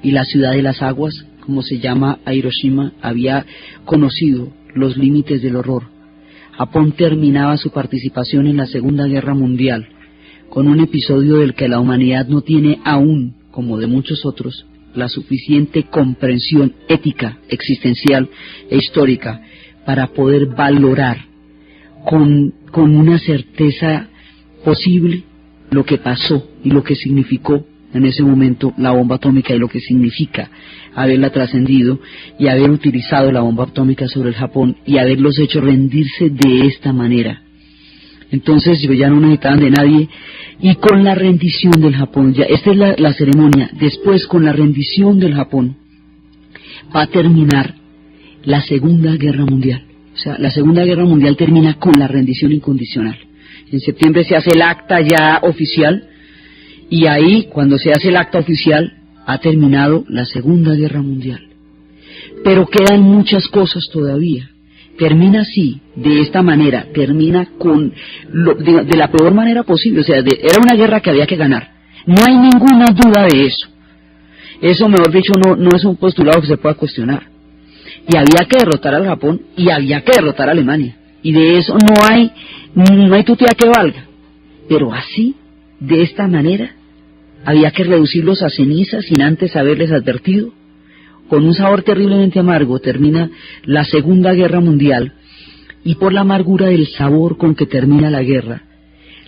y la ciudad de las aguas, como se llama a Hiroshima, había conocido los límites del horror. Japón terminaba su participación en la Segunda Guerra Mundial con un episodio del que la humanidad no tiene aún, como de muchos otros, la suficiente comprensión ética, existencial e histórica para poder valorar con una certeza posible lo que pasó y lo que significó en ese momento la bomba atómica, y lo que significa haberla trascendido y haber utilizado la bomba atómica sobre el Japón y haberlos hecho rendirse de esta manera. Entonces ya no necesitaban de nadie, y con la rendición del Japón, esta es la ceremonia. Después, con la rendición del Japón, va a terminar la Segunda Guerra Mundial. O sea, la Segunda Guerra Mundial termina con la rendición incondicional. En septiembre se hace el acta ya oficial, Y ahí, cuando se hace el acta oficial, ha terminado la Segunda Guerra Mundial. Pero quedan muchas cosas todavía. Termina así, de esta manera, termina de la peor manera posible. O sea, era una guerra que había que ganar. No hay ninguna duda de eso. Eso, mejor dicho, no es un postulado que se pueda cuestionar. Y había que derrotar al Japón y había que derrotar a Alemania. Y de eso no hay tutía que valga. Pero así, de esta manera, había que reducirlos a cenizas sin antes haberles advertido. Con un sabor terriblemente amargo termina la Segunda Guerra Mundial, y por la amargura del sabor con que termina la guerra,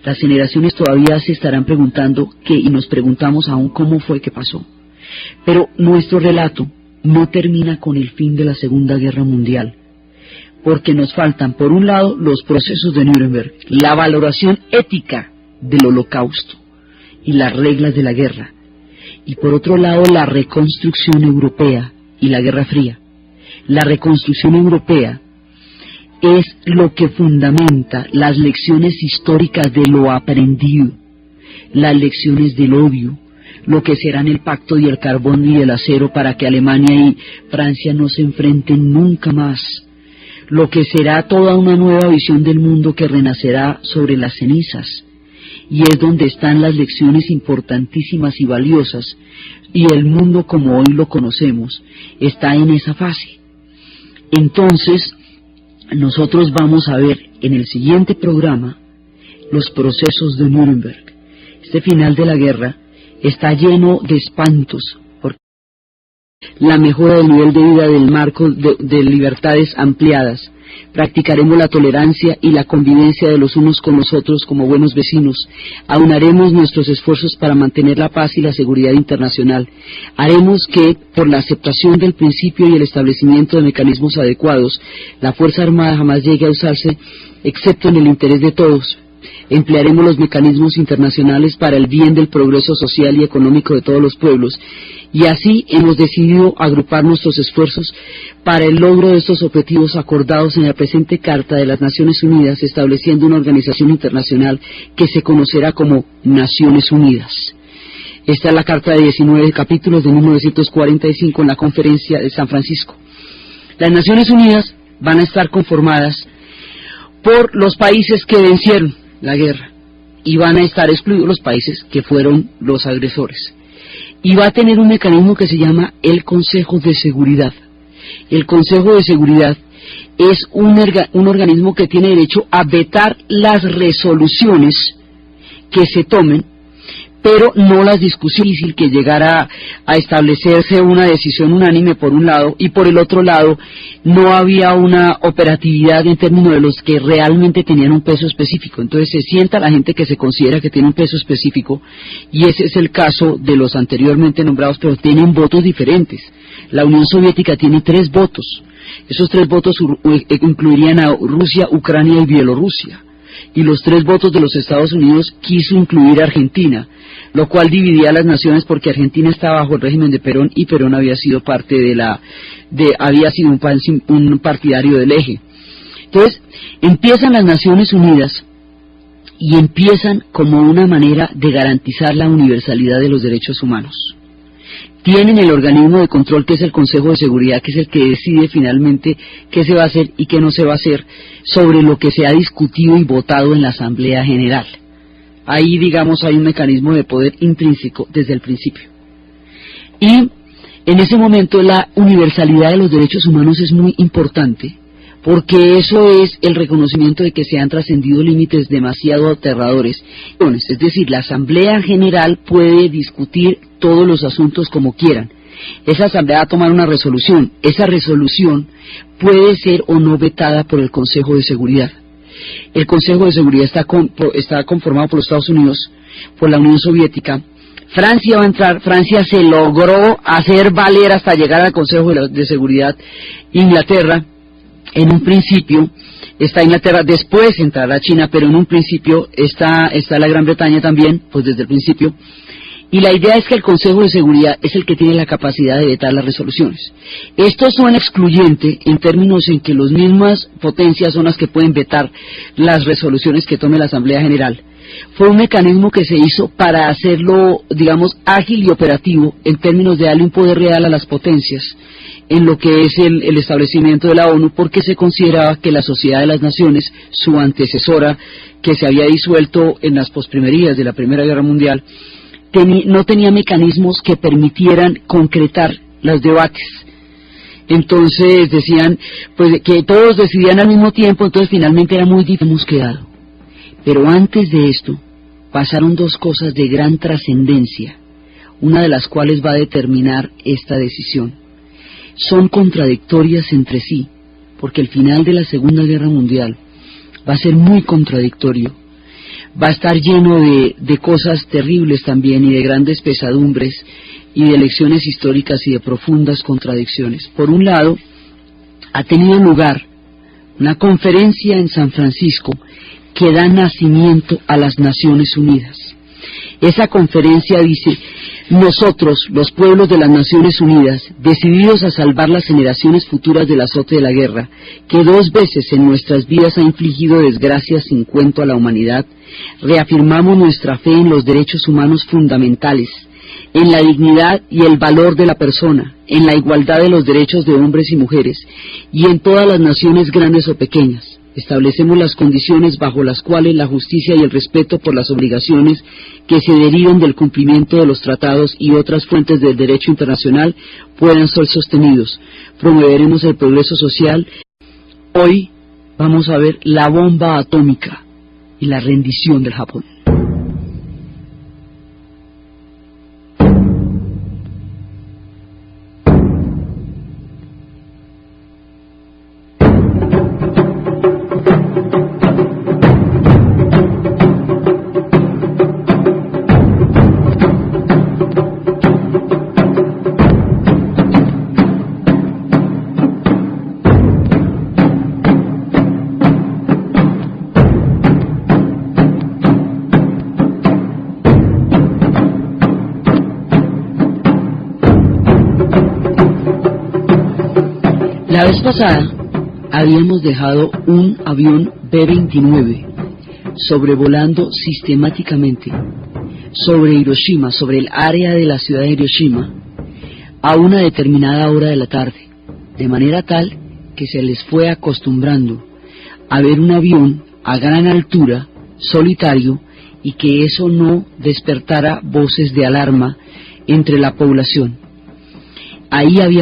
las generaciones todavía se estarán preguntando y nos preguntamos aún cómo fue que pasó. Pero nuestro relato no termina con el fin de la Segunda Guerra Mundial, porque nos faltan, por un lado, los procesos de Nuremberg, la valoración ética del Holocausto y las reglas de la guerra, y por otro lado la reconstrucción europea y la Guerra Fría. La reconstrucción europea es lo que fundamenta las lecciones históricas de lo aprendido, las lecciones del odio, lo que serán el pacto y el carbón y el acero para que Alemania y Francia no se enfrenten nunca más, lo que será toda una nueva visión del mundo que renacerá sobre las cenizas. Y es donde están las lecciones importantísimas y valiosas, y el mundo como hoy lo conocemos está en esa fase. Entonces, nosotros vamos a ver en el siguiente programa los procesos de Nuremberg. Este final de la guerra está lleno de espantos, porque la mejora del nivel de vida del marco de libertades ampliadas. Practicaremos la tolerancia y la convivencia de los unos con los otros como buenos vecinos. Aunaremos nuestros esfuerzos para mantener la paz y la seguridad internacional. Haremos que, por la aceptación del principio y el establecimiento de mecanismos adecuados, la Fuerza Armada jamás llegue a usarse excepto en el interés de todos. Emplearemos los mecanismos internacionales para el bien del progreso social y económico de todos los pueblos. Y así hemos decidido agrupar nuestros esfuerzos para el logro de estos objetivos acordados en la presente Carta de las Naciones Unidas, estableciendo una organización internacional que se conocerá como Naciones Unidas. Esta es la Carta de 19 capítulos de 1945 en la Conferencia de San Francisco. Las Naciones Unidas van a estar conformadas por los países que vencieron la guerra, y van a estar excluidos los países que fueron los agresores. Y va a tener un mecanismo que se llama el Consejo de Seguridad. El Consejo de Seguridad es un organismo que tiene derecho a vetar las resoluciones que se tomen, pero no las discusiones, difícil que llegara a establecerse una decisión unánime por un lado, y por el otro lado no había una operatividad en términos de los que realmente tenían un peso específico. Entonces se sienta la gente que se considera que tiene un peso específico, y ese es el caso de los anteriormente nombrados, pero tienen votos diferentes. La Unión Soviética tiene 3 votos. Esos 3 votos incluirían a Rusia, Ucrania y Bielorrusia. Y los 3 votos de los Estados Unidos quiso incluir a Argentina, lo cual dividía a las naciones porque Argentina estaba bajo el régimen de Perón y Perón había sido había sido un partidario del eje. Entonces, empiezan las Naciones Unidas y empiezan como una manera de garantizar la universalidad de los derechos humanos. Tienen el organismo de control que es el Consejo de Seguridad, que es el que decide finalmente qué se va a hacer y qué no se va a hacer sobre lo que se ha discutido y votado en la Asamblea General. Ahí, digamos, hay un mecanismo de poder intrínseco desde el principio. Y en ese momento la universalidad de los derechos humanos es muy importante, porque eso es el reconocimiento de que se han trascendido límites demasiado aterradores. Es decir, la Asamblea General puede discutir todos los asuntos como quieran. Esa Asamblea va a tomar una resolución. Esa resolución puede ser o no vetada por el Consejo de Seguridad. El Consejo de Seguridad está conformado por los Estados Unidos, por la Unión Soviética. Francia va a entrar. Francia se logró hacer valer hasta llegar al Consejo de Seguridad. Inglaterra, en un principio, está Inglaterra, después entrará China, pero en un principio está la Gran Bretaña también, pues desde el principio. Y la idea es que el Consejo de Seguridad es el que tiene la capacidad de vetar las resoluciones. Esto suena excluyente en términos en que las mismas potencias son las que pueden vetar las resoluciones que tome la Asamblea General. fue un mecanismo que se hizo para hacerlo, digamos, ágil y operativo en términos de darle un poder real a las potencias en lo que es el establecimiento de la ONU, porque se consideraba que la Sociedad de las Naciones, su antecesora, que se había disuelto en las posprimerías de la Primera Guerra Mundial, no tenía mecanismos que permitieran concretar los debates. Entonces decían pues que todos decidían al mismo tiempo, entonces finalmente era muy difícil. Hemos quedado. Pero antes de esto pasaron dos cosas de gran trascendencia, una de las cuales va a determinar esta decisión. Son contradictorias entre sí, porque el final de la Segunda Guerra Mundial va a ser muy contradictorio, va a estar lleno de cosas terribles también y de grandes pesadumbres y de lecciones históricas y de profundas contradicciones. Por un lado, ha tenido lugar una conferencia en San Francisco que da nacimiento a las Naciones Unidas. Esa conferencia dice: nosotros, los pueblos de las Naciones Unidas, decididos a salvar las generaciones futuras del azote de la guerra, que 2 veces en nuestras vidas ha infligido desgracias sin cuento a la humanidad, reafirmamos nuestra fe en los derechos humanos fundamentales, en la dignidad y el valor de la persona, en la igualdad de los derechos de hombres y mujeres, y en todas las naciones grandes o pequeñas. Establecemos las condiciones bajo las cuales la justicia y el respeto por las obligaciones que se derivan del cumplimiento de los tratados y otras fuentes del derecho internacional puedan ser sostenidos. Promoveremos el progreso social. Hoy vamos a ver la bomba atómica y la rendición del Japón. La vez pasada habíamos dejado un avión B-29 sobrevolando sistemáticamente sobre Hiroshima, sobre el área de la ciudad de Hiroshima, a una determinada hora de la tarde, de manera tal que se les fue acostumbrando a ver un avión a gran altura, solitario, y que eso no despertara voces de alarma entre la población. Ahí había